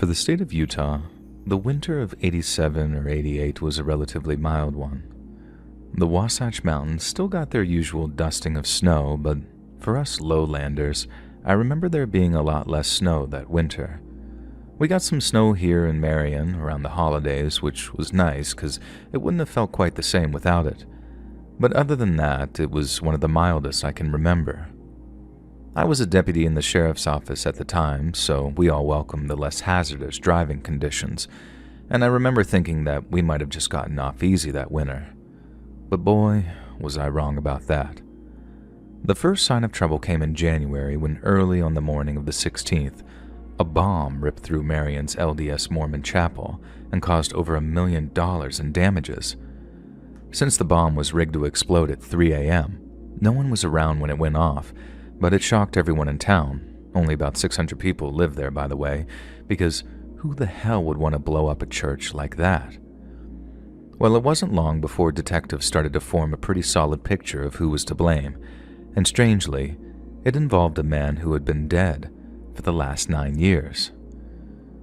For the state of Utah, the winter of 87 or 88 was a relatively mild one. The Wasatch Mountains still got their usual dusting of snow, but for us lowlanders, I remember there being a lot less snow that winter. We got some snow here in Marion around the holidays, which was nice because it wouldn't have felt quite the same without it. But other than that, it was one of the mildest I can remember. I was a deputy in the sheriff's office at the time, so we all welcomed the less hazardous driving conditions, and I remember thinking that we might have just gotten off easy that winter. But boy, was I wrong about that. The first sign of trouble came in January when early on the morning of the 16th, a bomb ripped through Marion's LDS Mormon chapel and caused over $1 million in damages. Since the bomb was rigged to explode at 3 a.m., no one was around when it went off, but it shocked everyone in town. Only about 600 people lived there, by the way, because who the hell would want to blow up a church like that? Well, it wasn't long before detectives started to form a pretty solid picture of who was to blame, and strangely, it involved a man who had been dead for the last 9 years.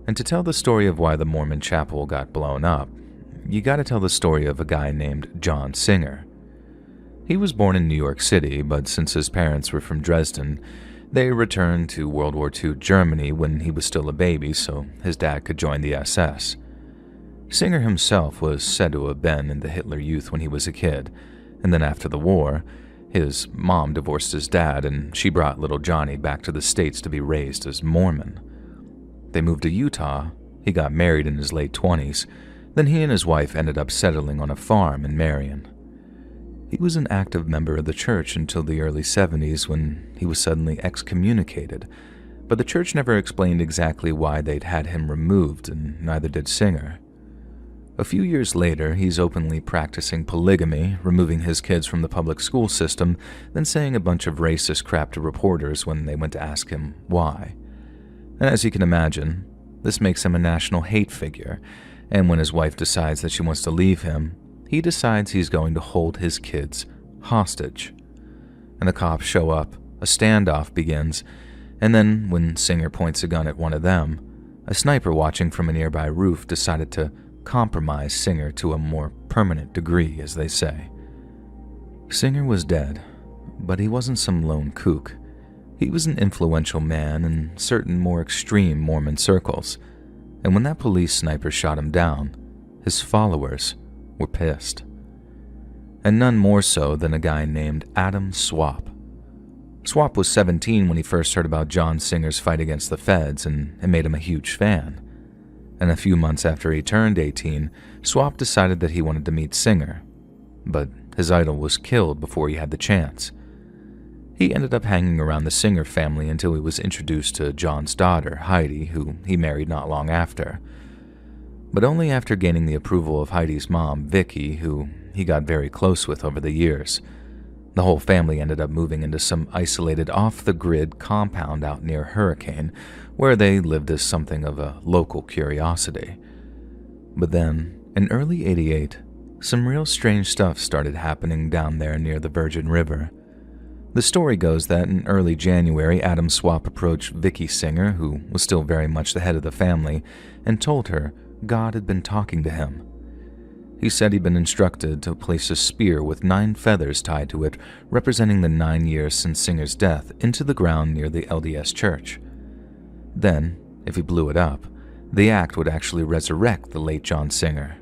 And to tell the story of why the Mormon chapel got blown up, you gotta tell the story of a guy named John Singer. He was born in New York City, but since his parents were from Dresden, they returned to World War II Germany when he was still a baby so his dad could join the SS. Singer himself was said to have been in the Hitler Youth when he was a kid, and then after the war, his mom divorced his dad and she brought little Johnny back to the States to be raised as Mormon. They moved to Utah, he got married in his late 20s, then he and his wife ended up settling on a farm in Marion. He was an active member of the church until the early 70s when he was suddenly excommunicated, but the church never explained exactly why they'd had him removed, and neither did Singer. A few years later, he's openly practicing polygamy, removing his kids from the public school system, then saying a bunch of racist crap to reporters when they went to ask him why. And as you can imagine, this makes him a national hate figure, and when his wife decides that she wants to leave him, he decides he's going to hold his kids hostage. And the cops show up, a standoff begins, and then when Singer points a gun at one of them, a sniper watching from a nearby roof decided to compromise Singer to a more permanent degree, as they say. Singer was dead, but he wasn't some lone kook. He was an influential man in certain more extreme Mormon circles, and when that police sniper shot him down, his followers were pissed. And none more so than a guy named Adam Swap. Swap was 17 when he first heard about John Singer's fight against the feds, and it made him a huge fan. And a few months after he turned 18, Swap decided that he wanted to meet Singer, but his idol was killed before he had the chance. He ended up hanging around the Singer family until he was introduced to John's daughter, Heidi, who he married not long after. But only after gaining the approval of Heidi's mom, Vicky, who he got very close with over the years. The whole family ended up moving into some isolated off-the-grid compound out near Hurricane, where they lived as something of a local curiosity. But then, in early 88, some real strange stuff started happening down there near the Virgin River. The story goes that in early January, Adam Swap approached Vicky Singer, who was still very much the head of the family, and told her God had been talking to him. He said he'd been instructed to place a spear with 9 feathers tied to it, representing the 9 years since Singer's death, into the ground near the LDS church. Then, if he blew it up, the act would actually resurrect the late John Singer.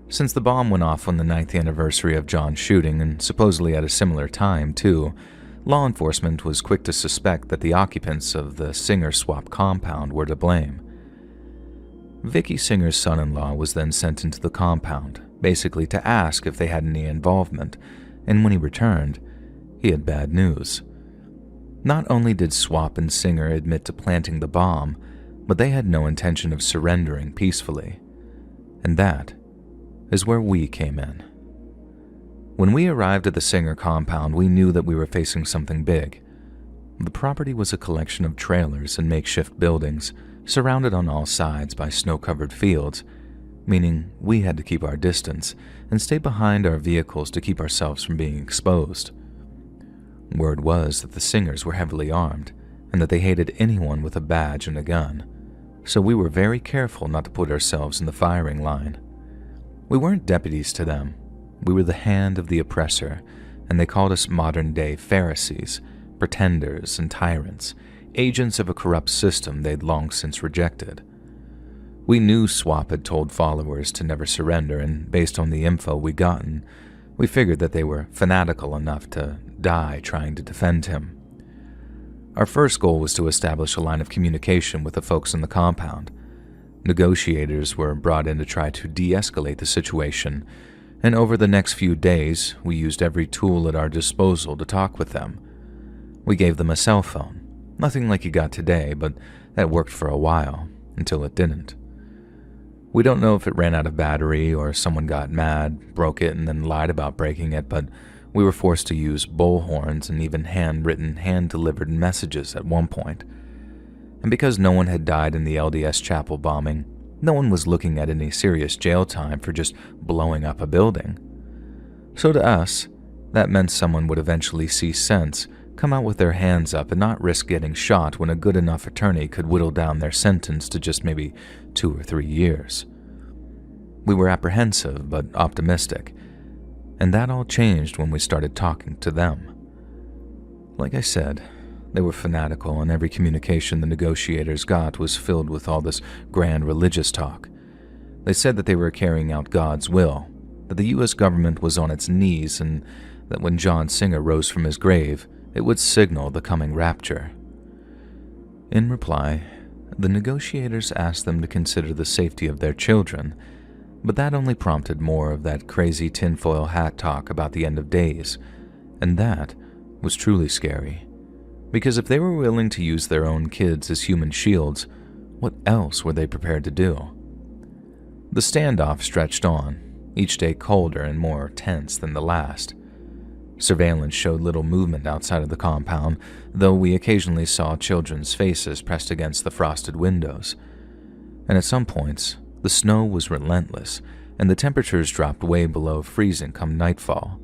Since the bomb went off on the 9th anniversary of John's shooting, and supposedly at a similar time too, law enforcement was quick to suspect that the occupants of the Singer Swap compound were to blame. Vicky Singer's son-in-law was then sent into the compound, basically to ask if they had any involvement, and when he returned, he had bad news. Not only did Swap and Singer admit to planting the bomb, but they had no intention of surrendering peacefully. And that is where we came in. When we arrived at the Singer compound, we knew that we were facing something big. The property was a collection of trailers and makeshift buildings, surrounded on all sides by snow-covered fields, meaning we had to keep our distance and stay behind our vehicles to keep ourselves from being exposed. Word was that the Singers were heavily armed and that they hated anyone with a badge and a gun, so we were very careful not to put ourselves in the firing line. We weren't deputies to them. We were the hand of the oppressor, and they called us modern-day Pharisees, pretenders and tyrants, agents of a corrupt system they'd long since rejected. We knew Swap had told followers to never surrender, and based on the info we'd gotten, we figured that they were fanatical enough to die trying to defend him. Our first goal was to establish a line of communication with the folks in the compound. Negotiators were brought in to try to de-escalate the situation, and over the next few days, we used every tool at our disposal to talk with them. We gave them a cell phone, nothing like you got today, but that worked for a while, until it didn't. We don't know if it ran out of battery or someone got mad, broke it, and then lied about breaking it, but we were forced to use bullhorns and even handwritten, hand-delivered messages at one point. And because no one had died in the LDS chapel bombing, no one was looking at any serious jail time for just blowing up a building. So to us, that meant someone would eventually see sense, come out with their hands up, and not risk getting shot when a good enough attorney could whittle down their sentence to just maybe 2 or 3 years. We were apprehensive but optimistic, and that all changed when we started talking to them. Like I said, they were fanatical, and every communication the negotiators got was filled with all this grand religious talk. They said that they were carrying out God's will, that the U.S. government was on its knees, and that when John Singer rose from his grave, it would signal the coming rapture. In reply, the negotiators asked them to consider the safety of their children, but that only prompted more of that crazy tinfoil hat talk about the end of days, and that was truly scary. Because if they were willing to use their own kids as human shields, what else were they prepared to do? The standoff stretched on, each day colder and more tense than the last. Surveillance showed little movement outside of the compound, though we occasionally saw children's faces pressed against the frosted windows. And at some points, the snow was relentless, and the temperatures dropped way below freezing come nightfall.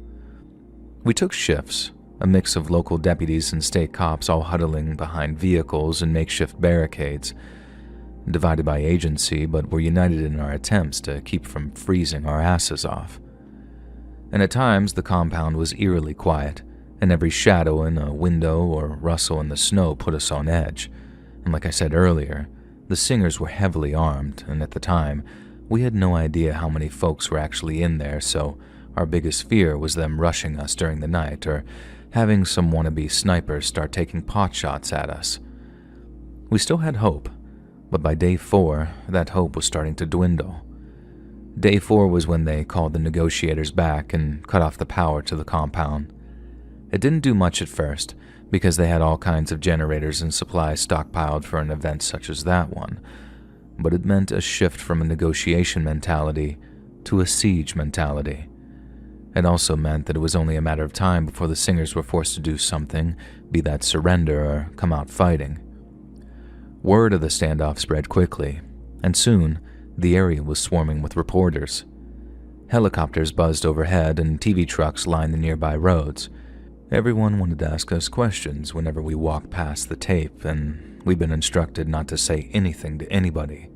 We took shifts, a mix of local deputies and state cops all huddling behind vehicles and makeshift barricades, divided by agency, but were united in our attempts to keep from freezing our asses off. And at times, the compound was eerily quiet, and every shadow in a window or rustle in the snow put us on edge. And like I said earlier, the Singers were heavily armed, and at the time, we had no idea how many folks were actually in there, so our biggest fear was them rushing us during the night or having some wannabe snipers start taking pot shots at us. We still had hope, but by day 4, that hope was starting to dwindle. Day 4 was when they called the negotiators back and cut off the power to the compound. It didn't do much at first, because they had all kinds of generators and supplies stockpiled for an event such as that one, but it meant a shift from a negotiation mentality to a siege mentality. It also meant that it was only a matter of time before the Singers were forced to do something, be that surrender or come out fighting. Word of the standoff spread quickly, and soon, the area was swarming with reporters. Helicopters buzzed overhead and TV trucks lined the nearby roads. Everyone wanted to ask us questions whenever we walked past the tape, and we'd been instructed not to say anything to anybody.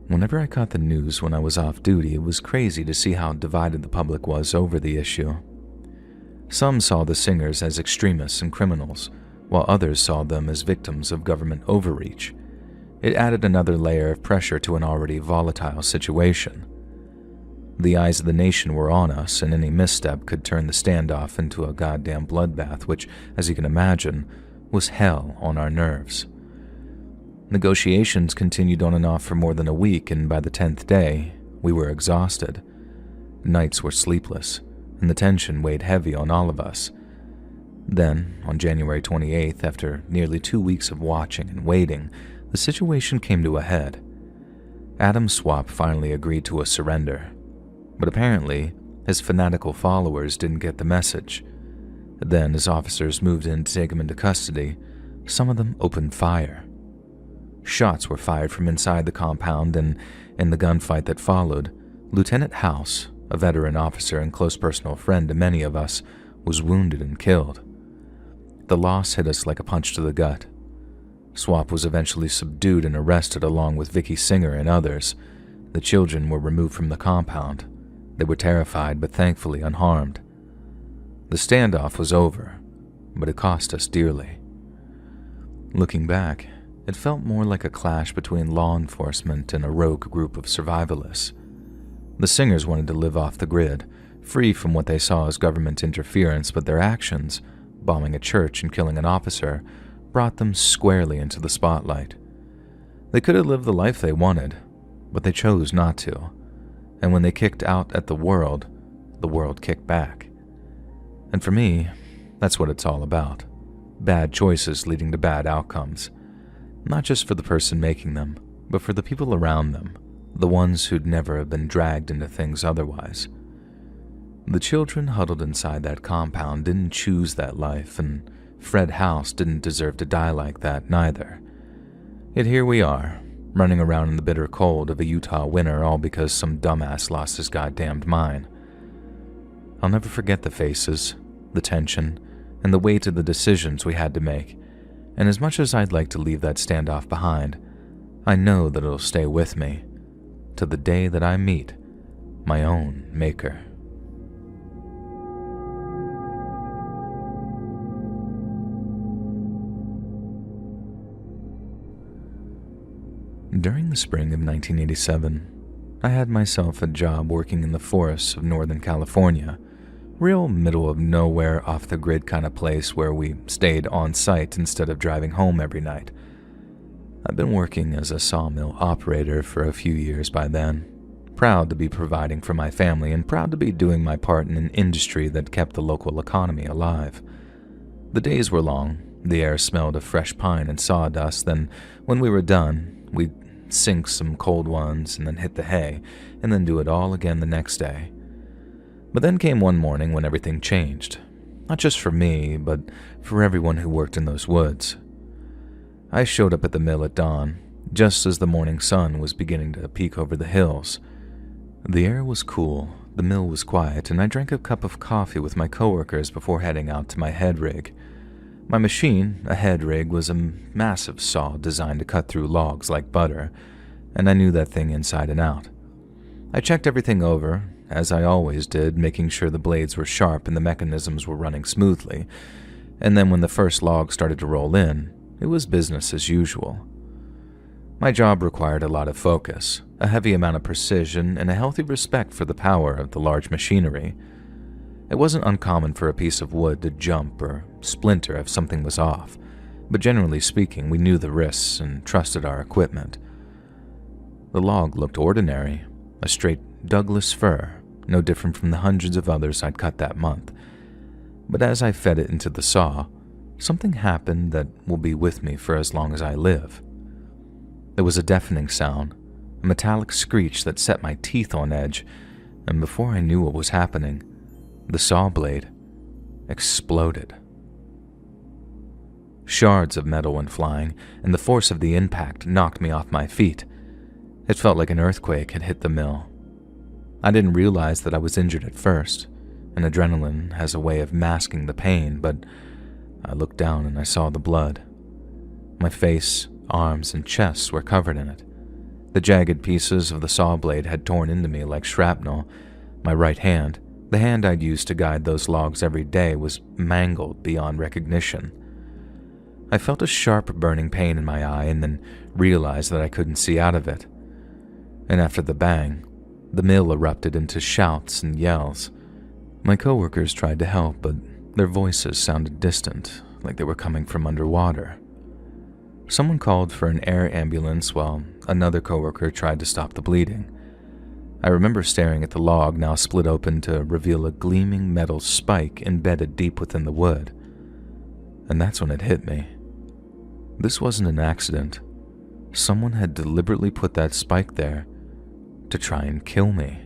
Whenever I caught the news when I was off duty, it was crazy to see how divided the public was over the issue. Some saw the Singers as extremists and criminals, while others saw them as victims of government overreach. It added another layer of pressure to an already volatile situation. The eyes of the nation were on us, and any misstep could turn the standoff into a goddamn bloodbath, which, as you can imagine, was hell on our nerves. Negotiations continued on and off for more than a week, and by the 10th day, we were exhausted. Nights were sleepless, and the tension weighed heavy on all of us. Then, on January 28th, after nearly 2 weeks of watching and waiting, the situation came to a head. Adam Swap finally agreed to a surrender, but apparently, his fanatical followers didn't get the message. Then, as officers moved in to take him into custody, some of them opened fire. Shots were fired from inside the compound, and in the gunfight that followed, Lieutenant House, a veteran officer and close personal friend to many of us, was wounded and killed. The loss hit us like a punch to the gut. Swap was eventually subdued and arrested along with Vicky Singer and others. The children were removed from the compound. They were terrified, but thankfully unharmed. The standoff was over, but it cost us dearly. Looking back, it felt more like a clash between law enforcement and a rogue group of survivalists. The Singers wanted to live off the grid, free from what they saw as government interference, but their actions, bombing a church and killing an officer, brought them squarely into the spotlight. They could have lived the life they wanted, but they chose not to. And when they kicked out at the world kicked back. And for me, that's what it's all about. Bad choices leading to bad outcomes. Not just for the person making them, but for the people around them, the ones who'd never have been dragged into things otherwise. The children huddled inside that compound didn't choose that life, and Fred House didn't deserve to die like that neither. Yet here we are, running around in the bitter cold of a Utah winter, all because some dumbass lost his goddamned mind. I'll never forget the faces, the tension, and the weight of the decisions we had to make, and as much as I'd like to leave that standoff behind, I know that it'll stay with me to the day that I meet my own maker. During the spring of 1987, I had myself a job working in the forests of Northern California, real middle of nowhere, off the grid kind of place where we stayed on site instead of driving home every night. I've been working as a sawmill operator for a few years by then, proud to be providing for my family and proud to be doing my part in an industry that kept the local economy alive. The days were long, the air smelled of fresh pine and sawdust, then when we were done, we'd sink some cold ones and then hit the hay, and then do it all again the next day. But then came one morning when everything changed, not just for me, but for everyone who worked in those woods. I showed up at the mill at dawn, just as the morning sun was beginning to peek over the hills. The air was cool, the mill was quiet, and I drank a cup of coffee with my coworkers before heading out to my head rig. My machine, a head rig, was a massive saw designed to cut through logs like butter, and I knew that thing inside and out. I checked everything over, as I always did, making sure the blades were sharp and the mechanisms were running smoothly, and then when the first log started to roll in, it was business as usual. My job required a lot of focus, a heavy amount of precision, and a healthy respect for the power of the large machinery. It wasn't uncommon for a piece of wood to jump or splinter if something was off, but generally speaking, we knew the risks and trusted our equipment. The log looked ordinary, a straight Douglas fir, no different from the hundreds of others I'd cut that month. But as I fed it into the saw, something happened that will be with me for as long as I live. There was a deafening sound, a metallic screech that set my teeth on edge, and before I knew what was happening, the saw blade exploded. Shards of metal went flying, and the force of the impact knocked me off my feet. It felt like an earthquake had hit the mill. I didn't realize that I was injured at first, and adrenaline has a way of masking the pain, but I looked down and I saw the blood. My face, arms, and chest were covered in it. The jagged pieces of the saw blade had torn into me like shrapnel. My right hand, the hand I'd used to guide those logs every day, was mangled beyond recognition. I felt a sharp burning pain in my eye and then realized that I couldn't see out of it. And after the bang, the mill erupted into shouts and yells. My coworkers tried to help, but their voices sounded distant, like they were coming from underwater. Someone called for an air ambulance while another coworker tried to stop the bleeding. I remember staring at the log, now split open, to reveal a gleaming metal spike embedded deep within the wood. And that's when it hit me. This wasn't an accident. Someone had deliberately put that spike there to try and kill me.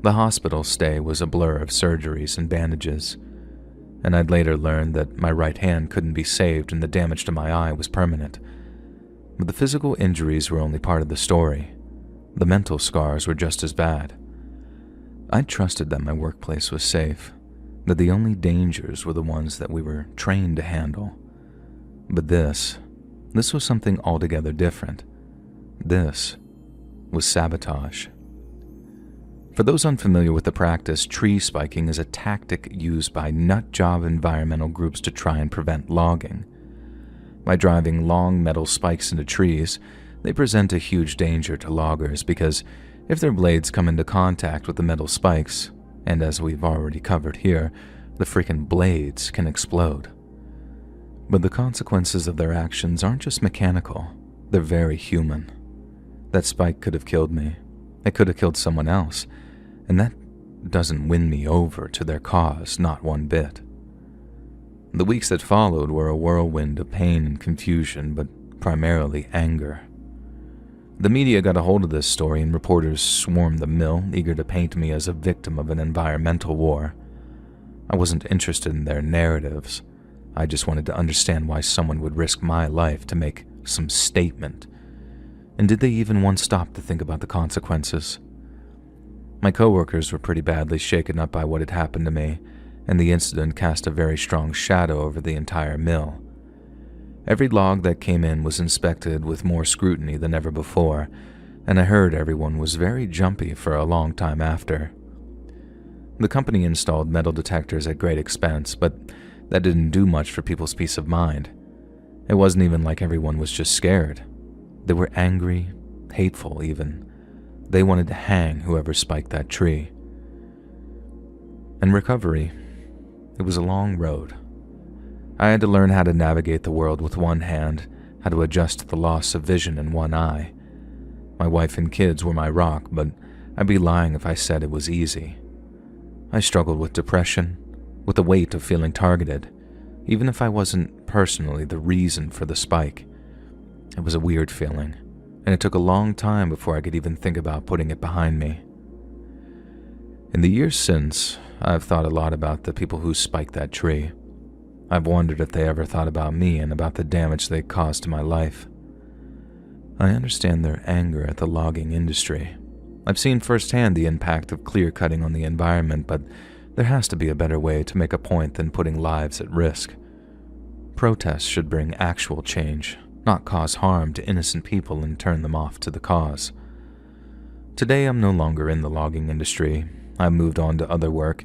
The hospital stay was a blur of surgeries and bandages, and I'd later learned that my right hand couldn't be saved and the damage to my eye was permanent. But the physical injuries were only part of the story. The mental scars were just as bad. I trusted that my workplace was safe, that the only dangers were the ones that we were trained to handle. But this this was something altogether different. This was sabotage. For those unfamiliar with the practice, tree spiking is a tactic used by nut-job environmental groups to try and prevent logging. By driving long metal spikes into trees, they present a huge danger to loggers because if their blades come into contact with the metal spikes, and as we've already covered here, the freaking blades can explode. But the consequences of their actions aren't just mechanical, they're very human. That spike could have killed me. It could have killed someone else, and that doesn't win me over to their cause, not one bit. The weeks that followed were a whirlwind of pain and confusion, but primarily anger. The media got a hold of this story and reporters swarmed the mill, eager to paint me as a victim of an environmental war. I wasn't interested in their narratives. I just wanted to understand why someone would risk my life to make some statement. And did they even once stop to think about the consequences? My coworkers were pretty badly shaken up by what had happened to me, and the incident cast a very strong shadow over the entire mill. Every log that came in was inspected with more scrutiny than ever before, and I heard everyone was very jumpy for a long time after. The company installed metal detectors at great expense, but that didn't do much for people's peace of mind. It wasn't even like everyone was just scared. They were angry, hateful even. They wanted to hang whoever spiked that tree. In recovery, it was a long road. I had to learn how to navigate the world with one hand, how to adjust to the loss of vision in one eye. My wife and kids were my rock, but I'd be lying if I said it was easy. I struggled with depression, with the weight of feeling targeted, even if I wasn't personally the reason for the spike. It was a weird feeling, and it took a long time before I could even think about putting it behind me. In the years since, I've thought a lot about the people who spiked that tree. I've wondered if they ever thought about me and about the damage they caused to my life. I understand their anger at the logging industry. I've seen firsthand the impact of clear-cutting on the environment, but there has to be a better way to make a point than putting lives at risk. Protests should bring actual change, not cause harm to innocent people and turn them off to the cause. Today I'm no longer in the logging industry. I've moved on to other work,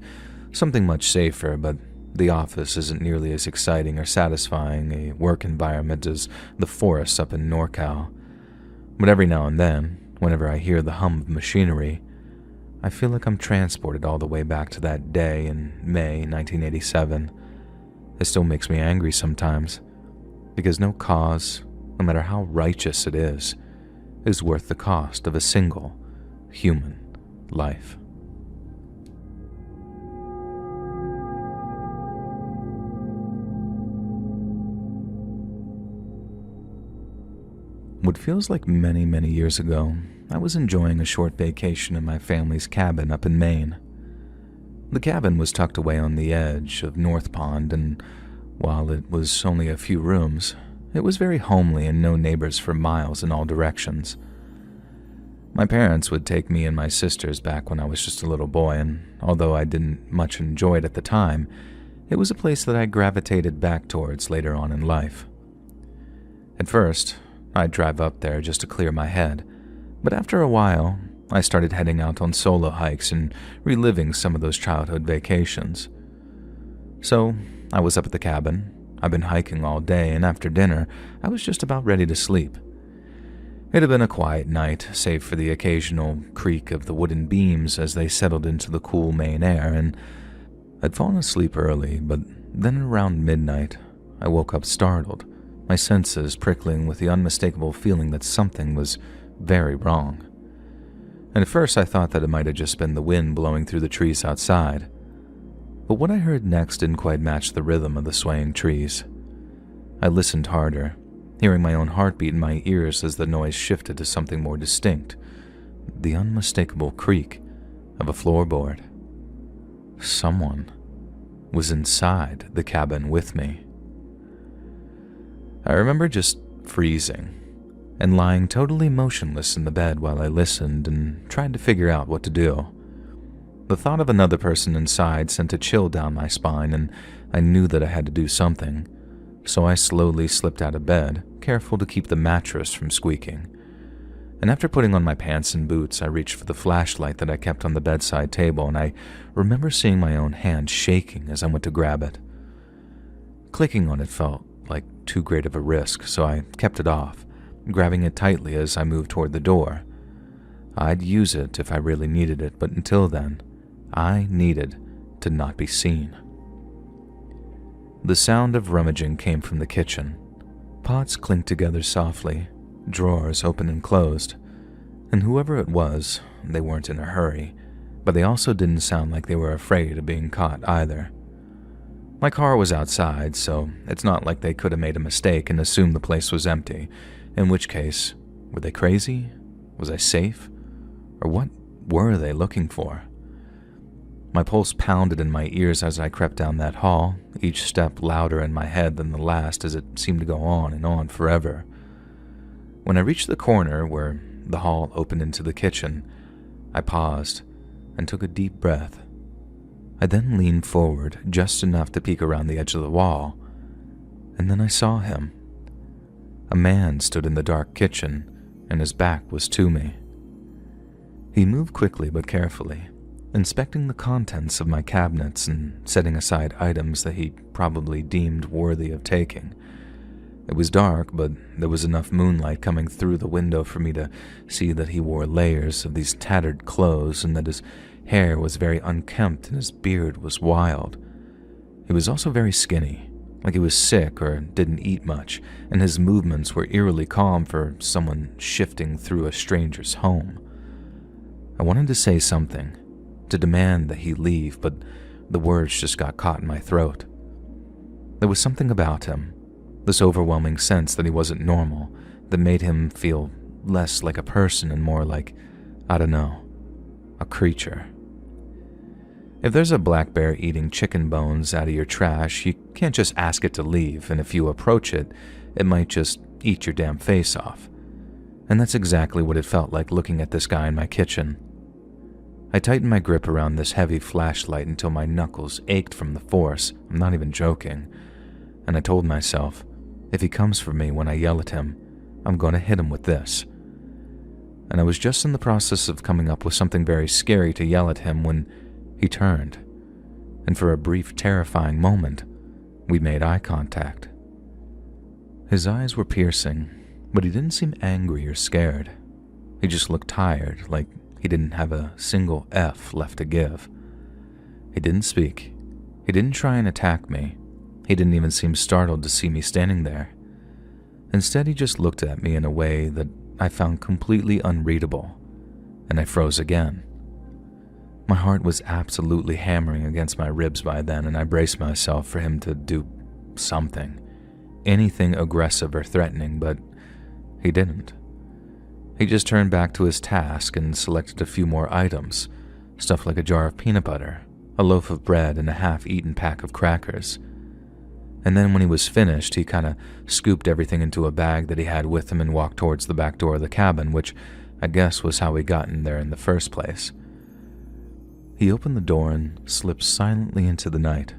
something much safer, but the office isn't nearly as exciting or satisfying a work environment as the forests up in NorCal. But every now and then, whenever I hear the hum of machinery, I feel like I'm transported all the way back to that day in May 1987. It still makes me angry sometimes, because no cause, no matter how righteous it is worth the cost of a single human life. What feels like many, many years ago, I was enjoying a short vacation in my family's cabin up in Maine. The cabin was tucked away on the edge of North Pond, and while it was only a few rooms, it was very homely and no neighbors for miles in all directions. My parents would take me and my sisters back when I was just a little boy, and although I didn't much enjoy it at the time, it was a place that I gravitated back towards later on in life. At first, I'd drive up there just to clear my head, but after a while, I started heading out on solo hikes and reliving some of those childhood vacations. So, I was up at the cabin. I'd been hiking all day, and after dinner, I was just about ready to sleep. It had been a quiet night, save for the occasional creak of the wooden beams as they settled into the cool Maine air, and I'd fallen asleep early, but then around midnight, I woke up startled, my senses prickling with the unmistakable feeling that something was very wrong. And at first I thought that it might have just been the wind blowing through the trees outside. But what I heard next didn't quite match the rhythm of the swaying trees. I listened harder, hearing my own heartbeat in my ears as the noise shifted to something more distinct, the unmistakable creak of a floorboard. Someone was inside the cabin with me. I remember just freezing and lying totally motionless in the bed while I listened and tried to figure out what to do. The thought of another person inside sent a chill down my spine, and I knew that I had to do something. so I slowly slipped out of bed, careful to keep the mattress from squeaking. And after putting on my pants and boots, I reached for the flashlight that I kept on the bedside table, and I remember seeing my own hand shaking as I went to grab it. Clicking on it felt like too great of a risk, so I kept it off, grabbing it tightly as I moved toward the door. I'd use it if I really needed it, but until then, I needed to not be seen. The sound of rummaging came from the kitchen. Pots clinked together softly, drawers opened and closed, and whoever it was, they weren't in a hurry, but they also didn't sound like they were afraid of being caught either. My car was outside, so it's not like they could have made a mistake and assumed the place was empty, in which case, were they crazy? Was I safe? Or what were they looking for? My pulse pounded in my ears as I crept down that hall, each step louder in my head than the last as it seemed to go on and on forever. When I reached the corner where the hall opened into the kitchen, I paused and took a deep breath. I then leaned forward just enough to peek around the edge of the wall, and then I saw him. A man stood in the dark kitchen, and his back was to me. He moved quickly but carefully, inspecting the contents of my cabinets and setting aside items that he probably deemed worthy of taking. It was dark, but there was enough moonlight coming through the window for me to see that he wore layers of these tattered clothes and that his hair was very unkempt and his beard was wild. He was also very skinny, like he was sick or didn't eat much, and his movements were eerily calm for someone shifting through a stranger's home. I wanted to say something, to demand that he leave, but the words just got caught in my throat. There was something about him, this overwhelming sense that he wasn't normal, that made him feel less like a person and more like, I don't know, a creature. If there's a black bear eating chicken bones out of your trash, you can't just ask it to leave, and if you approach it, it might just eat your damn face off. And that's exactly what it felt like looking at this guy in my kitchen. I tightened my grip around this heavy flashlight until my knuckles ached from the force, I'm not even joking, and I told myself, if he comes for me when I yell at him, I'm going to hit him with this. And I was just in the process of coming up with something very scary to yell at him when he turned, and for a brief, terrifying moment, we made eye contact. His eyes were piercing, but he didn't seem angry or scared. He just looked tired, like he didn't have a single F left to give. He didn't speak. He didn't try and attack me. He didn't even seem startled to see me standing there. Instead, he just looked at me in a way that I found completely unreadable, and I froze again. My heart was absolutely hammering against my ribs by then, and I braced myself for him to do something, anything aggressive or threatening, but he didn't. He just turned back to his task and selected a few more items, stuff like a jar of peanut butter, a loaf of bread, and a half-eaten pack of crackers. And then when he was finished, he kind of scooped everything into a bag that he had with him and walked towards the back door of the cabin, which I guess was how he got in there in the first place. He opened the door and slipped silently into the night,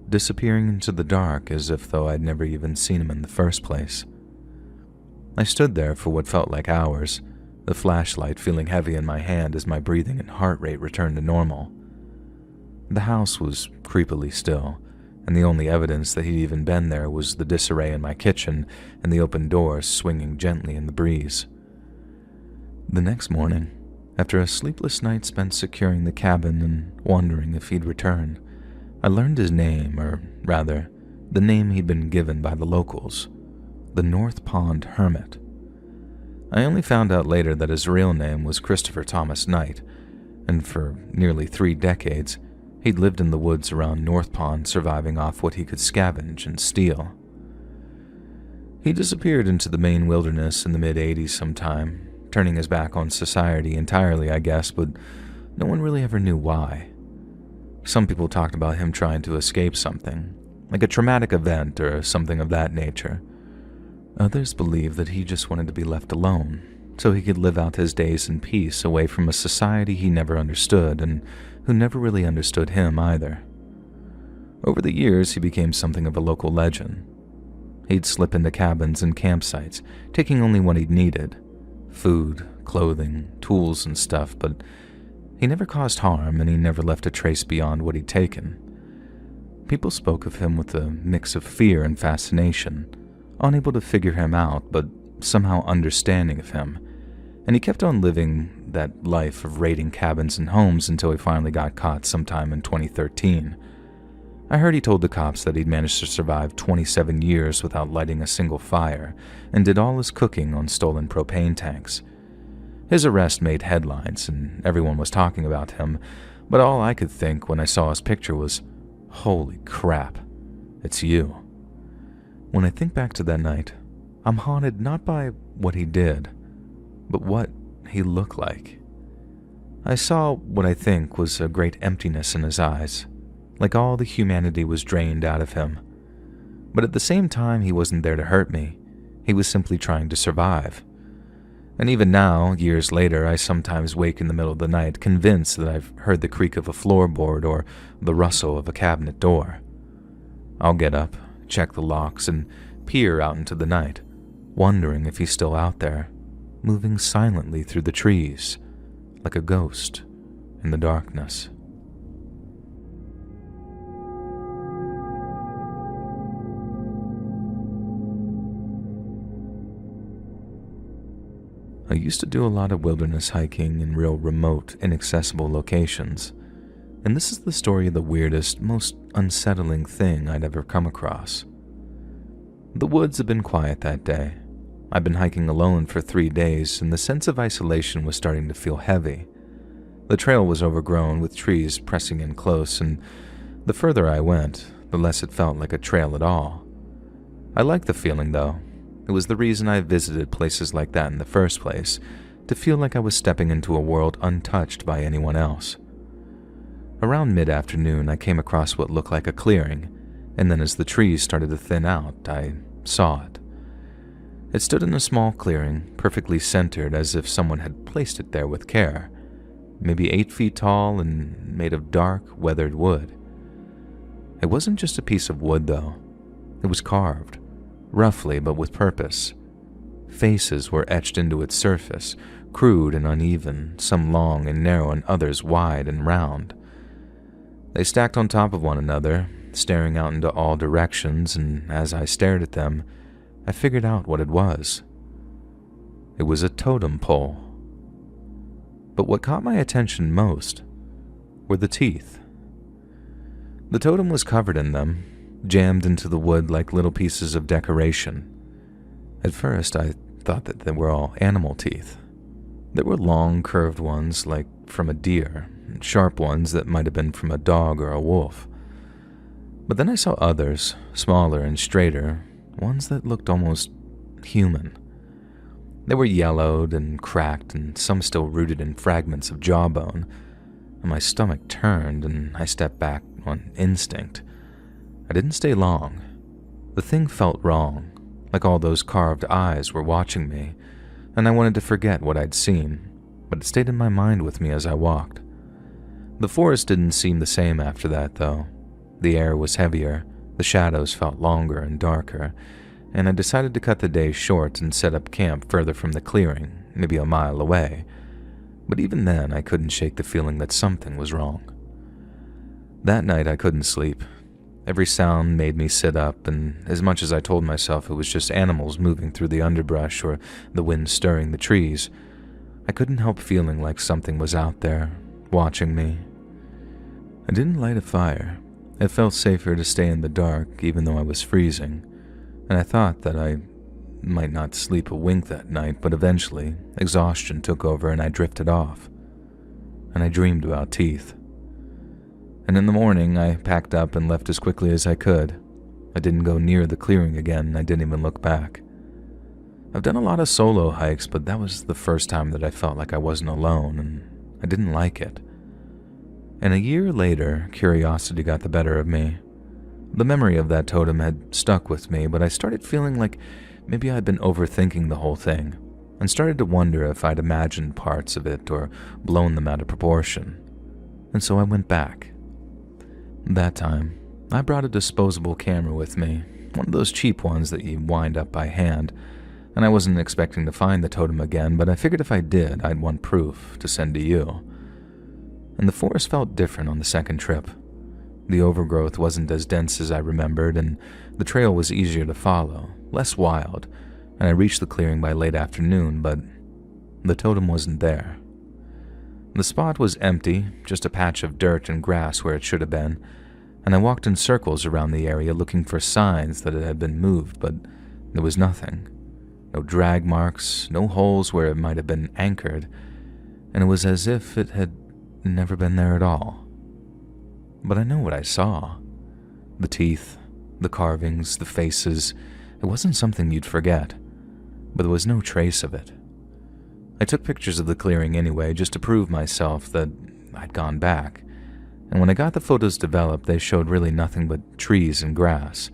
disappearing into the dark as if though I'd never even seen him in the first place. I stood there for what felt like hours, the flashlight feeling heavy in my hand as my breathing and heart rate returned to normal. The house was creepily still, and the only evidence that he'd even been there was the disarray in my kitchen and the open door swinging gently in the breeze. The next morning, after a sleepless night spent securing the cabin and wondering if he'd return, I learned his name, or rather, the name he'd been given by the locals, the North Pond Hermit. I only found out later that his real name was Christopher Thomas Knight, and for nearly 3 decades, he'd lived in the woods around North Pond, surviving off what he could scavenge and steal. He disappeared into the Maine wilderness in the mid-'80s sometime, turning his back on society entirely, I guess, but no one really ever knew why. Some people talked about him trying to escape something, like a traumatic event or something of that nature. Others believed that he just wanted to be left alone, so he could live out his days in peace away from a society he never understood and who never really understood him either. Over the years, he became something of a local legend. He'd slip into cabins and campsites, taking only what he needed: food, clothing, tools and stuff, but he never caused harm and he never left a trace beyond what he'd taken. People spoke of him with a mix of fear and fascination, unable to figure him out, but somehow understanding of him, and he kept on living that life of raiding cabins and homes until he finally got caught sometime in 2013. I heard he told the cops that he'd managed to survive 27 years without lighting a single fire and did all his cooking on stolen propane tanks. His arrest made headlines and everyone was talking about him, but all I could think when I saw his picture was, "Holy crap, it's you." When I think back to that night, I'm haunted not by what he did, but what he looked like. I saw what I think was a great emptiness in his eyes, like all the humanity was drained out of him. But at the same time, he wasn't there to hurt me. He was simply trying to survive. And even now, years later, I sometimes wake in the middle of the night convinced that I've heard the creak of a floorboard or the rustle of a cabinet door. I'll get up, check the locks, and peer out into the night, wondering if he's still out there, moving silently through the trees, like a ghost in the darkness. I used to do a lot of wilderness hiking in real remote, inaccessible locations, and this is the story of the weirdest, most unsettling thing I'd ever come across. The woods had been quiet that day. I'd been hiking alone for 3 days, and the sense of isolation was starting to feel heavy. The trail was overgrown with trees pressing in close, and the further I went, the less it felt like a trail at all. I liked the feeling, though. It was the reason I visited places like that in the first place, to feel like I was stepping into a world untouched by anyone else. Around mid-afternoon, I came across what looked like a clearing, and then as the trees started to thin out, I saw it. It stood in a small clearing, perfectly centered as if someone had placed it there with care, maybe 8 feet tall and made of dark, weathered wood. It wasn't just a piece of wood, though. It was carved, roughly but with purpose. Faces were etched into its surface, crude and uneven, some long and narrow and others wide and round. They stacked on top of one another, staring out into all directions, and as I stared at them, I figured out what it was. It was a totem pole. But what caught my attention most were the teeth. The totem was covered in them, jammed into the wood like little pieces of decoration. At first, I thought that they were all animal teeth. There were long, curved ones like from a deer, and sharp ones that might have been from a dog or a wolf. But then I saw others, smaller and straighter, ones that looked almost human. They were yellowed and cracked, and some still rooted in fragments of jawbone, and my stomach turned and I stepped back on instinct. I didn't stay long. The thing felt wrong, like all those carved eyes were watching me, and I wanted to forget what I'd seen, but it stayed in my mind with me as I walked. The forest didn't seem the same after that, though. The air was heavier, the shadows felt longer and darker, and I decided to cut the day short and set up camp further from the clearing, maybe a mile away. But even then, I couldn't shake the feeling that something was wrong. That night, I couldn't sleep. Every sound made me sit up, and as much as I told myself it was just animals moving through the underbrush or the wind stirring the trees, I couldn't help feeling like something was out there, watching me. I didn't light a fire. It felt safer to stay in the dark, even though I was freezing, and I thought that I might not sleep a wink that night, but eventually, exhaustion took over and I drifted off. And I dreamed about teeth. And in the morning, I packed up and left as quickly as I could. I didn't go near the clearing again, and I didn't even look back. I've done a lot of solo hikes, but that was the first time that I felt like I wasn't alone, and I didn't like it. And a year later, curiosity got the better of me. The memory of that totem had stuck with me, but I started feeling like maybe I'd been overthinking the whole thing, and started to wonder if I'd imagined parts of it or blown them out of proportion. And so I went back. That time, I brought a disposable camera with me, one of those cheap ones that you wind up by hand, and I wasn't expecting to find the totem again, but I figured if I did, I'd want proof to send to you. And the forest felt different on the second trip. The overgrowth wasn't as dense as I remembered, and the trail was easier to follow, less wild, and I reached the clearing by late afternoon, but the totem wasn't there. The spot was empty, just a patch of dirt and grass where it should have been, and I walked in circles around the area looking for signs that it had been moved, but there was nothing. No drag marks, no holes where it might have been anchored, and it was as if it had never been there at all. But I know what I saw. The teeth, the carvings, the faces. It wasn't something you'd forget, but there was no trace of it. I took pictures of the clearing anyway, just to prove myself that I'd gone back, and when I got the photos developed, they showed really nothing but trees and grass.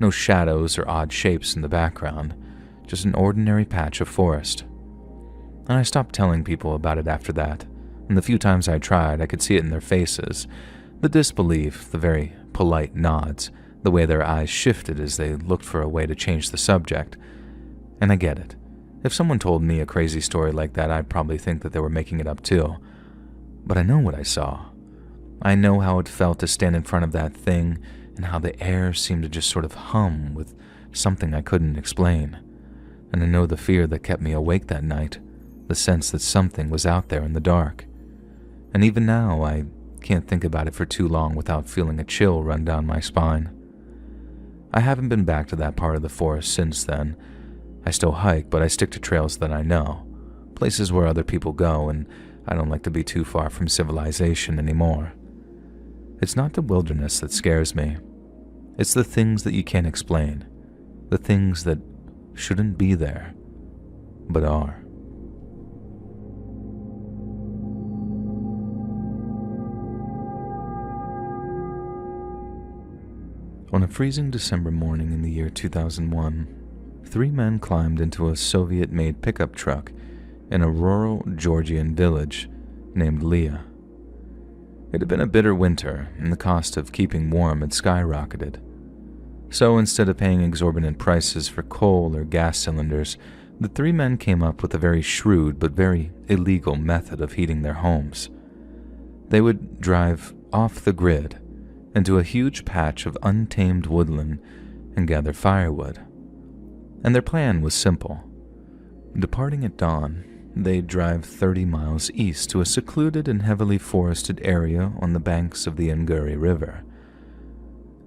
No shadows or odd shapes in the background, just an ordinary patch of forest. And I stopped telling people about it after that, and the few times I tried, I could see it in their faces. The disbelief, the very polite nods, the way their eyes shifted as they looked for a way to change the subject. And I get it. If someone told me a crazy story like that, I'd probably think that they were making it up too. But I know what I saw. I know how it felt to stand in front of that thing, and how the air seemed to just sort of hum with something I couldn't explain. And I know the fear that kept me awake that night, the sense that something was out there in the dark. And even now, I can't think about it for too long without feeling a chill run down my spine. I haven't been back to that part of the forest since then. I still hike, but I stick to trails that I know, places where other people go, and I don't like to be too far from civilization anymore. It's not the wilderness that scares me. It's the things that you can't explain, the things that shouldn't be there, but are. On a freezing December morning in the year 2001, 3 men climbed into a Soviet-made pickup truck in a rural Georgian village named Leah. It had been a bitter winter, and the cost of keeping warm had skyrocketed. So instead of paying exorbitant prices for coal or gas cylinders, the 3 men came up with a very shrewd but very illegal method of heating their homes. They would drive off the grid into a huge patch of untamed woodland and gather firewood. And their plan was simple. Departing at dawn, they'd drive 30 miles east to a secluded and heavily forested area on the banks of the Nguri River.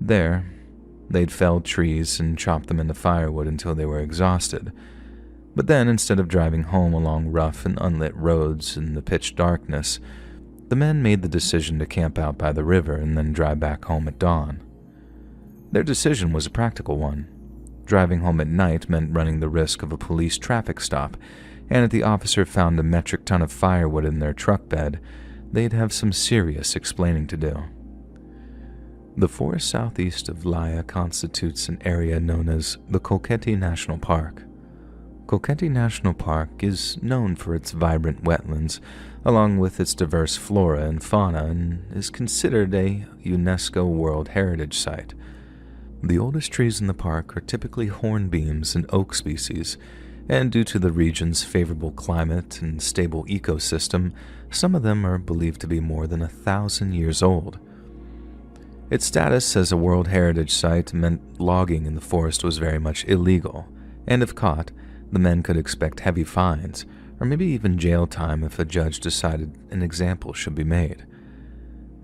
There, they'd fell trees and chop them into firewood until they were exhausted. But then, instead of driving home along rough and unlit roads in the pitch darkness, the men made the decision to camp out by the river and then drive back home at dawn. Their decision was a practical one. Driving home at night meant running the risk of a police traffic stop, and if the officer found a metric ton of firewood in their truck bed, they'd have some serious explaining to do. The forest southeast of Laya constitutes an area known as the Kolkheti National Park. Kolkheti National Park is known for its vibrant wetlands, along with its diverse flora and fauna, and is considered a UNESCO World Heritage Site. The oldest trees in the park are typically hornbeams and oak species, and due to the region's favorable climate and stable ecosystem, some of them are believed to be more than 1,000 years old. Its status as a World Heritage Site meant logging in the forest was very much illegal, and if caught, the men could expect heavy fines, or maybe even jail time if a judge decided an example should be made.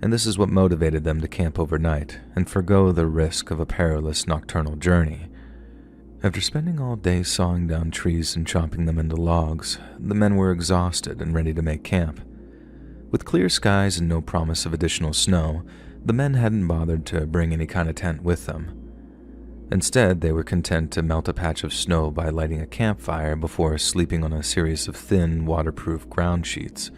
And this is what motivated them to camp overnight and forgo the risk of a perilous nocturnal journey. After spending all day sawing down trees and chopping them into logs, the men were exhausted and ready to make camp. With clear skies and no promise of additional snow, the men hadn't bothered to bring any kind of tent with them. Instead, they were content to melt a patch of snow by lighting a campfire before sleeping on a series of thin, waterproof ground sheets.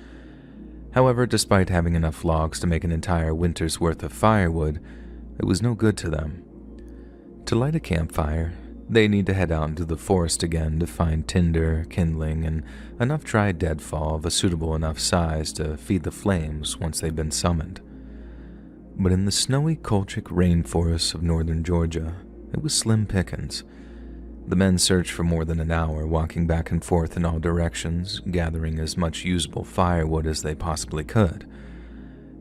However, despite having enough logs to make an entire winter's worth of firewood, it was no good to them. To light a campfire, they need to head out into the forest again to find tinder, kindling, and enough dry deadfall of a suitable enough size to feed the flames once they've been summoned. But in the snowy Kolchak rainforests of northern Georgia, it was slim pickings. The men searched for more than an hour, walking back and forth in all directions, gathering as much usable firewood as they possibly could.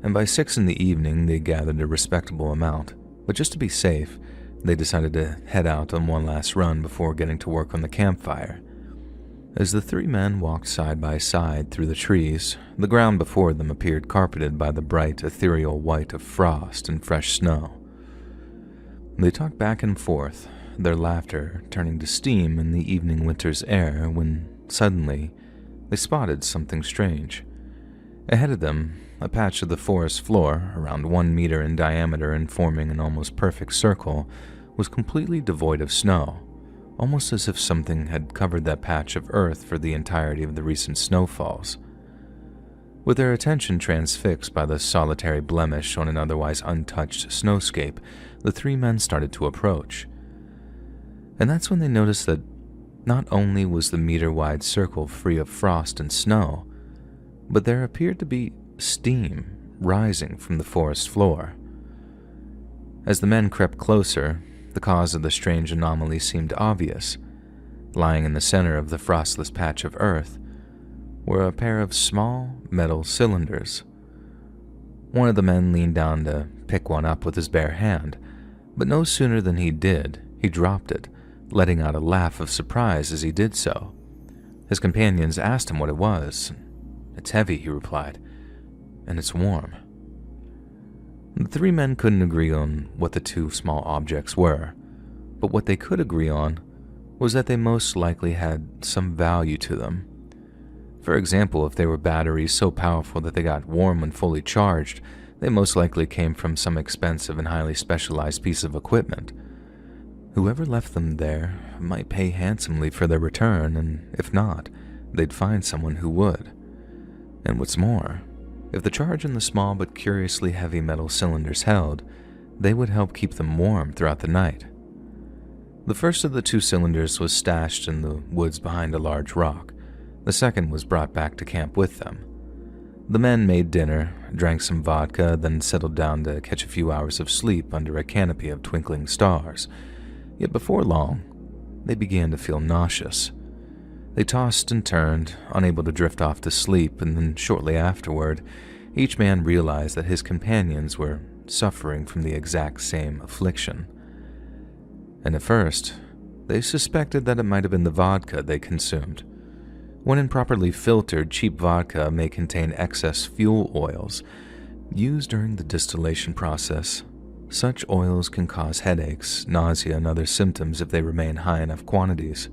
And by 6 in the evening, they gathered a respectable amount. But just to be safe, they decided to head out on one last run before getting to work on the campfire. As the 3 men walked side by side through the trees, the ground before them appeared carpeted by the bright, ethereal white of frost and fresh snow. They talked back and forth, their laughter turning to steam in the evening winter's air, when suddenly they spotted something strange. Ahead of them, a patch of the forest floor, around 1 meter in diameter and forming an almost perfect circle, was completely devoid of snow, almost as if something had covered that patch of earth for the entirety of the recent snowfalls. With their attention transfixed by the solitary blemish on an otherwise untouched snowscape, the 3 men started to approach. And that's when they noticed that not only was the meter-wide circle free of frost and snow, but there appeared to be steam rising from the forest floor. As the men crept closer, the cause of the strange anomaly seemed obvious. Lying in the center of the frostless patch of earth were a pair of small metal cylinders. One of the men leaned down to pick one up with his bare hand, but no sooner than he did, he dropped it, letting out a laugh of surprise as he did so. His companions asked him what it was. "It's heavy," he replied, "and it's warm." The 3 men couldn't agree on what the 2 small objects were, but what they could agree on was that they most likely had some value to them. For example, if they were batteries so powerful that they got warm when fully charged, they most likely came from some expensive and highly specialized piece of equipment. Whoever left them there might pay handsomely for their return, and if not, they'd find someone who would. And what's more, if the charge in the small but curiously heavy metal cylinders held, they would help keep them warm throughout the night. The first of the 2 cylinders was stashed in the woods behind a large rock. The second was brought back to camp with them. The men made dinner, drank some vodka, then settled down to catch a few hours of sleep under a canopy of twinkling stars. Yet before long, they began to feel nauseous. They tossed and turned, unable to drift off to sleep, and then shortly afterward, each man realized that his companions were suffering from the exact same affliction. And at first, they suspected that it might have been the vodka they consumed. When improperly filtered, cheap vodka may contain excess fuel oils used during the distillation process. Such oils can cause headaches, nausea, and other symptoms if they remain high enough quantities.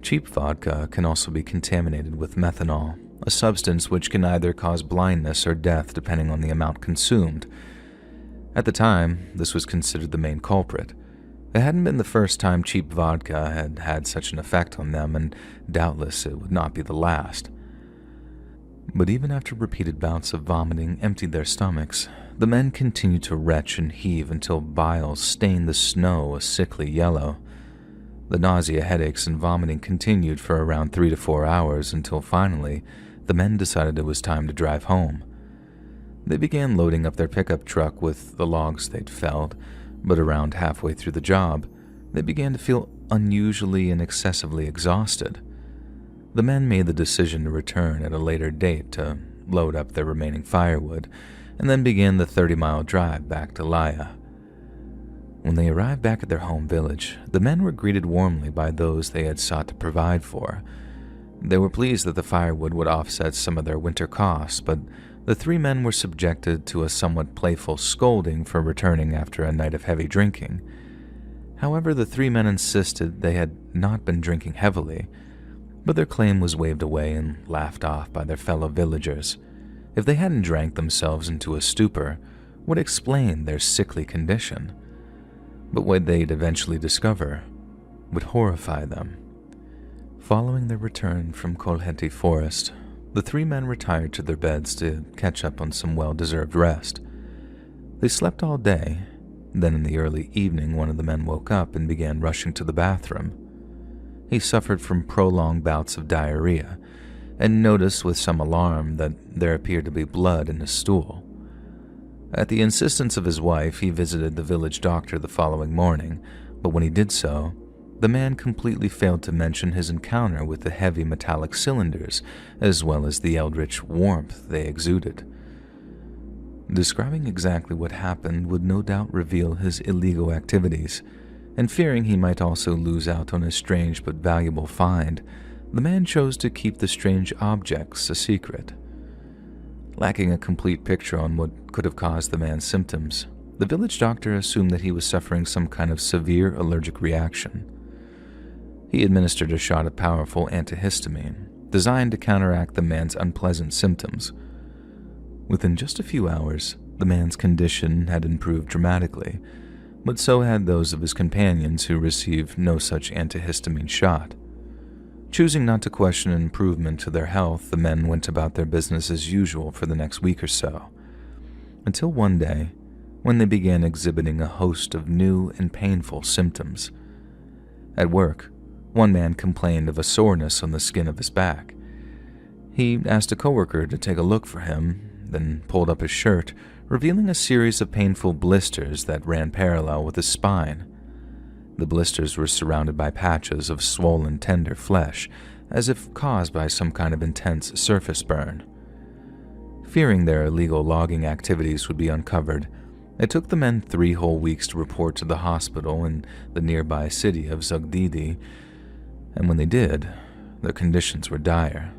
Cheap vodka can also be contaminated with methanol, a substance which can either cause blindness or death depending on the amount consumed. At the time, this was considered the main culprit. It hadn't been the first time cheap vodka had had such an effect on them, and doubtless it would not be the last. But even after repeated bouts of vomiting emptied their stomachs, the men continued to retch and heave until bile stained the snow a sickly yellow. The nausea, headaches, and vomiting continued for around 3 to 4 hours until finally, the men decided it was time to drive home. They began loading up their pickup truck with the logs they'd felled, but around halfway through the job, they began to feel unusually and excessively exhausted. The men made the decision to return at a later date to load up their remaining firewood, and then began the 30-mile drive back to Laya. When they arrived back at their home village, the men were greeted warmly by those they had sought to provide for. They were pleased that the firewood would offset some of their winter costs, but the 3 men were subjected to a somewhat playful scolding for returning after a night of heavy drinking. However, the 3 men insisted they had not been drinking heavily, but their claim was waved away and laughed off by their fellow villagers. If they hadn't drank themselves into a stupor, what explained their sickly condition? But what they'd eventually discover would horrify them. Following their return from Kolheti Forest, the 3 men retired to their beds to catch up on some well-deserved rest. They slept all day. Then in the early evening, one of the men woke up and began rushing to the bathroom. He suffered from prolonged bouts of diarrhea, and noticed with some alarm that there appeared to be blood in his stool. At the insistence of his wife, he visited the village doctor the following morning, but when he did so, the man completely failed to mention his encounter with the heavy metallic cylinders, as well as the eldritch warmth they exuded. Describing exactly what happened would no doubt reveal his illegal activities, and fearing he might also lose out on a strange but valuable find, the man chose to keep the strange objects a secret. Lacking a complete picture on what could have caused the man's symptoms, the village doctor assumed that he was suffering some kind of severe allergic reaction. He administered a shot of powerful antihistamine, designed to counteract the man's unpleasant symptoms. Within just a few hours, the man's condition had improved dramatically, but so had those of his companions who received no such antihistamine shot. Choosing not to question an improvement to their health, the men went about their business as usual for the next week or so, until one day, when they began exhibiting a host of new and painful symptoms. At work, one man complained of a soreness on the skin of his back. He asked a coworker to take a look for him, then pulled up his shirt, revealing a series of painful blisters that ran parallel with his spine. The blisters were surrounded by patches of swollen, tender flesh, as if caused by some kind of intense surface burn. Fearing their illegal logging activities would be uncovered, it took the men 3 whole weeks to report to the hospital in the nearby city of Zugdidi, and when they did, their conditions were dire.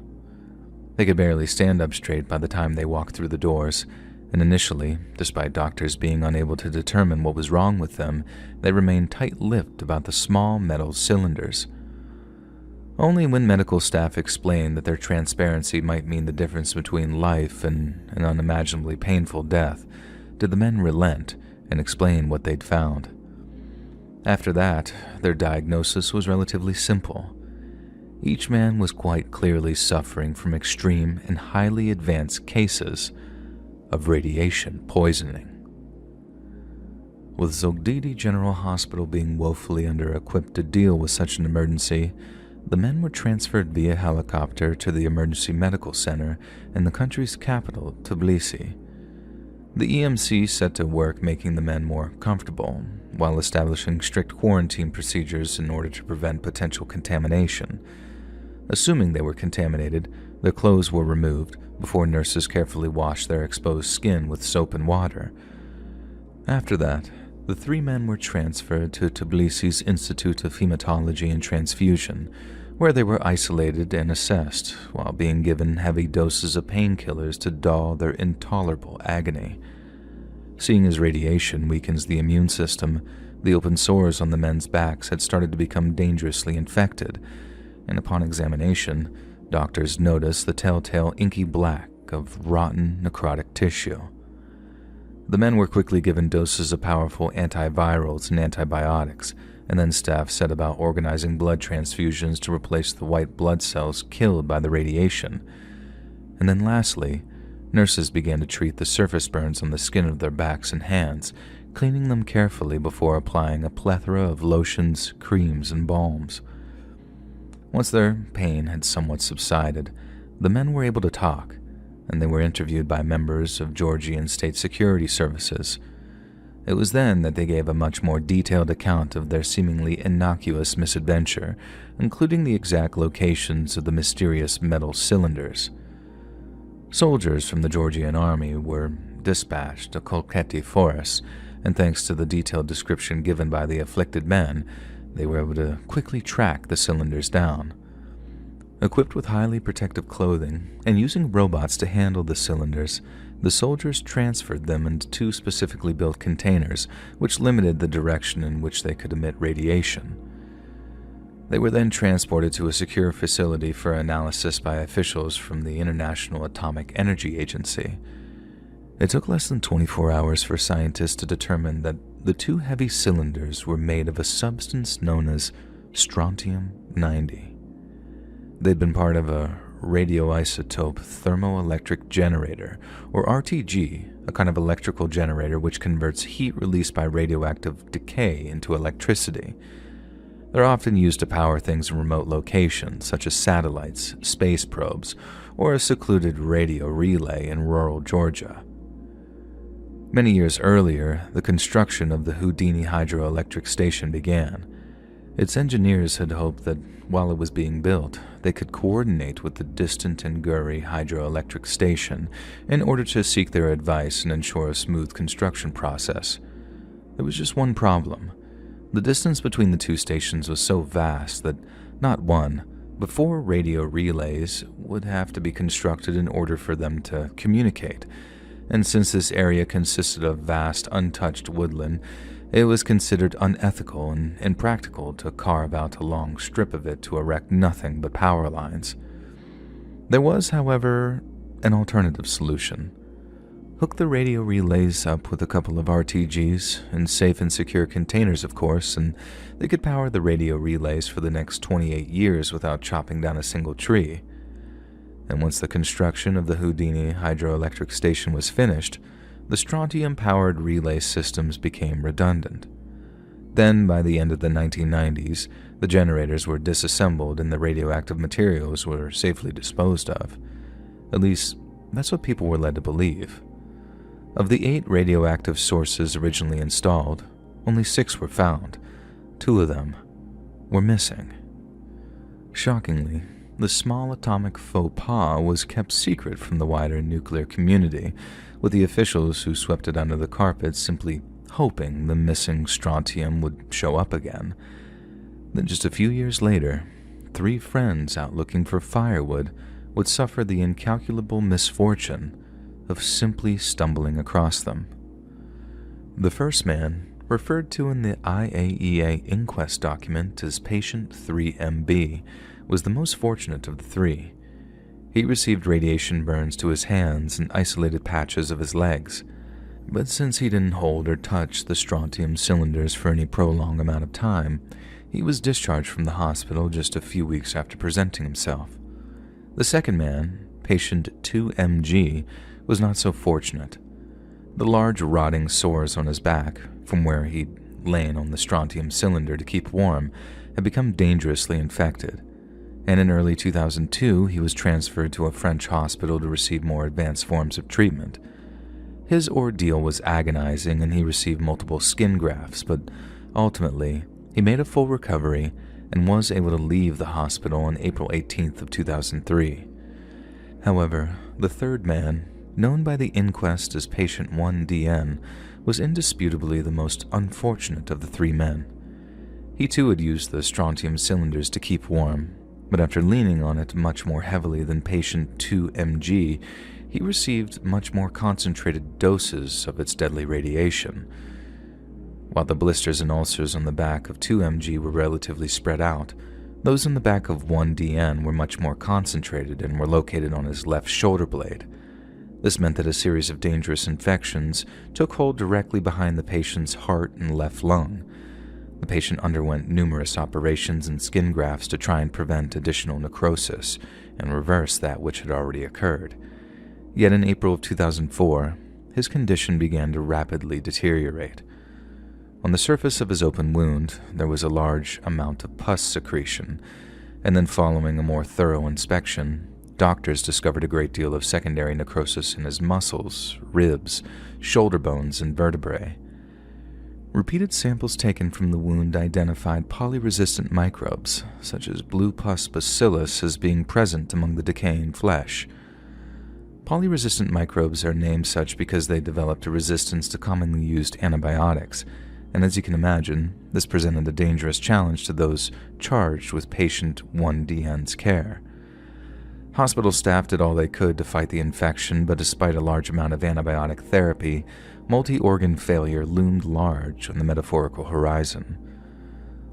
They could barely stand up straight by the time they walked through the doors, and initially, despite doctors being unable to determine what was wrong with them, they remained tight-lipped about the small metal cylinders. Only when medical staff explained that their transparency might mean the difference between life and an unimaginably painful death did the men relent and explain what they'd found. After that, their diagnosis was relatively simple. Each man was quite clearly suffering from extreme and highly advanced cases of radiation poisoning. With Zogdidi General Hospital being woefully under-equipped to deal with such an emergency, the men were transferred via helicopter to the emergency medical center in the country's capital, Tbilisi. The EMC set to work making the men more comfortable, while establishing strict quarantine procedures in order to prevent potential contamination. Assuming they were contaminated, their clothes were removed before nurses carefully washed their exposed skin with soap and water. After that, the 3 men were transferred to Tbilisi's Institute of Hematology and Transfusion, where they were isolated and assessed while being given heavy doses of painkillers to dull their intolerable agony. Seeing as radiation weakens the immune system, the open sores on the men's backs had started to become dangerously infected, and upon examination, doctors noticed the telltale inky black of rotten necrotic tissue. The men were quickly given doses of powerful antivirals and antibiotics, and then staff set about organizing blood transfusions to replace the white blood cells killed by the radiation. And then lastly, nurses began to treat the surface burns on the skin of their backs and hands, cleaning them carefully before applying a plethora of lotions, creams, and balms. Once their pain had somewhat subsided, the men were able to talk, and they were interviewed by members of Georgian state security services. It was then that they gave a much more detailed account of their seemingly innocuous misadventure, including the exact locations of the mysterious metal cylinders. Soldiers from the Georgian army were dispatched to Kolkheti forests, and thanks to the detailed description given by the afflicted men, they were able to quickly track the cylinders down. Equipped with highly protective clothing and using robots to handle the cylinders, the soldiers transferred them into 2 specifically built containers, which limited the direction in which they could emit radiation. They were then transported to a secure facility for analysis by officials from the International Atomic Energy Agency. It took less than 24 hours for scientists to determine that the 2 heavy cylinders were made of a substance known as strontium-90. They'd been part of a radioisotope thermoelectric generator, or RTG, a kind of electrical generator which converts heat released by radioactive decay into electricity. They're often used to power things in remote locations, such as satellites, space probes, or a secluded radio relay in rural Georgia. Many years earlier, the construction of the Houdini hydroelectric station began. Its engineers had hoped that while it was being built, they could coordinate with the distant Nguri hydroelectric station in order to seek their advice and ensure a smooth construction process. There was just one problem. The distance between the two stations was so vast that not one, but 4 radio relays would have to be constructed in order for them to communicate. And since this area consisted of vast, untouched woodland, it was considered unethical and impractical to carve out a long strip of it to erect nothing but power lines. There was, however, an alternative solution. Hook the radio relays up with a couple of RTGs, in safe and secure containers, of course, and they could power the radio relays for the next 28 years without chopping down a single tree. And once the construction of the Houdini hydroelectric station was finished, the strontium-powered relay systems became redundant. Then, by the end of the 1990s, the generators were disassembled and the radioactive materials were safely disposed of. At least, that's what people were led to believe. Of the 8 radioactive sources originally installed, only 6 were found. 2 of them were missing. Shockingly, the small atomic faux pas was kept secret from the wider nuclear community, with the officials who swept it under the carpet simply hoping the missing strontium would show up again. Then just a few years later, 3 friends out looking for firewood would suffer the incalculable misfortune of simply stumbling across them. The first man, referred to in the IAEA inquest document as Patient 3MB, was the most fortunate of the 3. He received radiation burns to his hands and isolated patches of his legs, but since he didn't hold or touch the strontium cylinders for any prolonged amount of time, he was discharged from the hospital just a few weeks after presenting himself. The second man, Patient 2MG, was not so fortunate. The large rotting sores on his back, from where he'd lain on the strontium cylinder to keep warm, had become dangerously infected, and in early 2002 he was transferred to a French hospital to receive more advanced forms of treatment. His ordeal was agonizing and he received multiple skin grafts, but ultimately he made a full recovery and was able to leave the hospital on April 18th of 2003. However, the third man, known by the inquest as Patient 1DN, was indisputably the most unfortunate of the 3 men. He too had used the strontium cylinders to keep warm, but after leaning on it much more heavily than Patient 2MG, he received much more concentrated doses of its deadly radiation. While the blisters and ulcers on the back of 2MG were relatively spread out, those on the back of 1DN were much more concentrated and were located on his left shoulder blade. This meant that a series of dangerous infections took hold directly behind the patient's heart and left lung. The patient underwent numerous operations and skin grafts to try and prevent additional necrosis and reverse that which had already occurred. Yet in April of 2004, his condition began to rapidly deteriorate. On the surface of his open wound, there was a large amount of pus secretion, and then following a more thorough inspection, doctors discovered a great deal of secondary necrosis in his muscles, ribs, shoulder bones, and vertebrae. Repeated samples taken from the wound identified polyresistant microbes, such as blue pus bacillus, as being present among the decaying flesh. Polyresistant microbes are named such because they developed a resistance to commonly used antibiotics, and as you can imagine, this presented a dangerous challenge to those charged with Patient 1DN's care. Hospital staff did all they could to fight the infection, but despite a large amount of antibiotic therapy, multi-organ failure loomed large on the metaphorical horizon.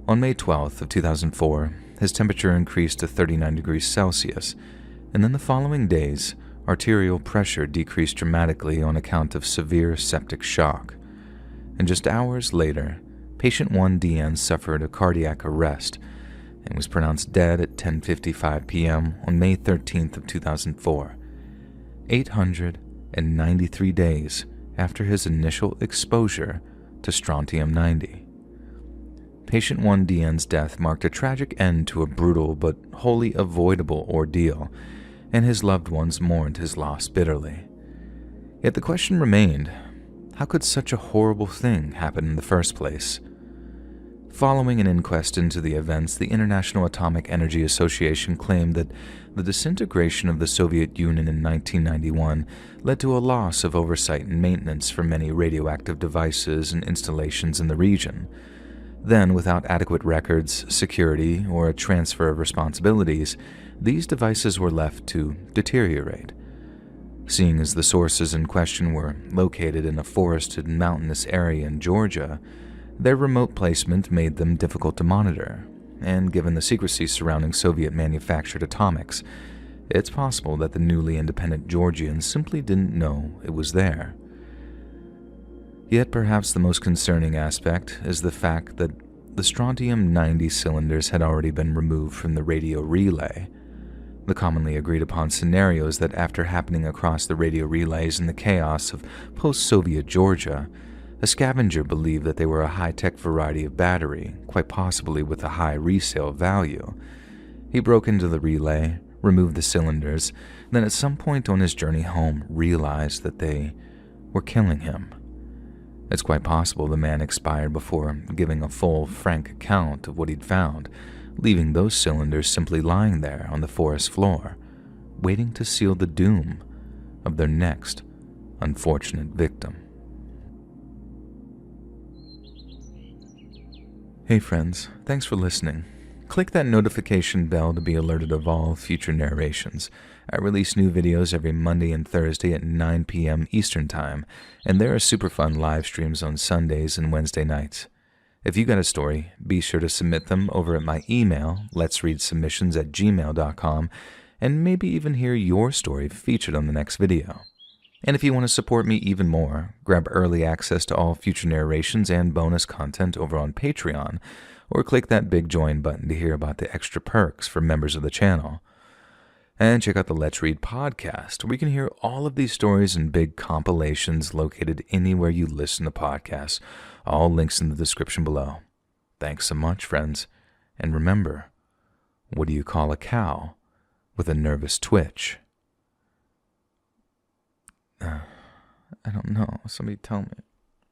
On May 12th of 2004, his temperature increased to 39 degrees Celsius, and in the following days, arterial pressure decreased dramatically on account of severe septic shock. And just hours later, Patient 1DN suffered a cardiac arrest and was pronounced dead at 10:55 p.m. on May 13th of 2004, 893 days after his initial exposure to strontium-90. Patient 1DN's death marked a tragic end to a brutal but wholly avoidable ordeal, and his loved ones mourned his loss bitterly. Yet the question remained, How could such a horrible thing happen in the first place? Following an inquest into the events, the International Atomic Energy Association claimed that the disintegration of the Soviet Union in 1991 led to a loss of oversight and maintenance for many radioactive devices and installations in the region. Then, without adequate records, security, or a transfer of responsibilities, these devices were left to deteriorate. Seeing as the sources in question were located in a forested and mountainous area in Georgia, their remote placement made them difficult to monitor, and given the secrecy surrounding Soviet-manufactured atomics, it's possible that the newly independent Georgians simply didn't know it was there. Yet perhaps the most concerning aspect is the fact that the strontium-90 cylinders had already been removed from the radio relay. The commonly agreed upon scenario is that after happening across the radio relays in the chaos of post-Soviet Georgia, a scavenger believed that they were a high-tech variety of battery, quite possibly with a high resale value. He broke into the relay, removed the cylinders, then at some point on his journey home realized that they were killing him. It's quite possible the man expired before giving a full, frank account of what he'd found, leaving those cylinders simply lying there on the forest floor, waiting to seal the doom of their next unfortunate victim. Hey friends, thanks for listening. Click that notification bell to be alerted of all future narrations. I release new videos every Monday and Thursday at 9 p.m. Eastern Time, and there are super fun live streams on Sundays and Wednesday nights. If you got a story, be sure to submit them over at my email, letsreadsubmissions@gmail.com, and maybe even hear your story featured on the next video. And if you want to support me even more, grab early access to all future narrations and bonus content over on Patreon, or click that big join button to hear about the extra perks for members of the channel. And check out the Let's Read podcast, where you can hear all of these stories in big compilations located anywhere you listen to podcasts. All links in the description below. Thanks so much, friends. And remember, what do you call a cow with a nervous twitch? I don't know. Somebody tell me.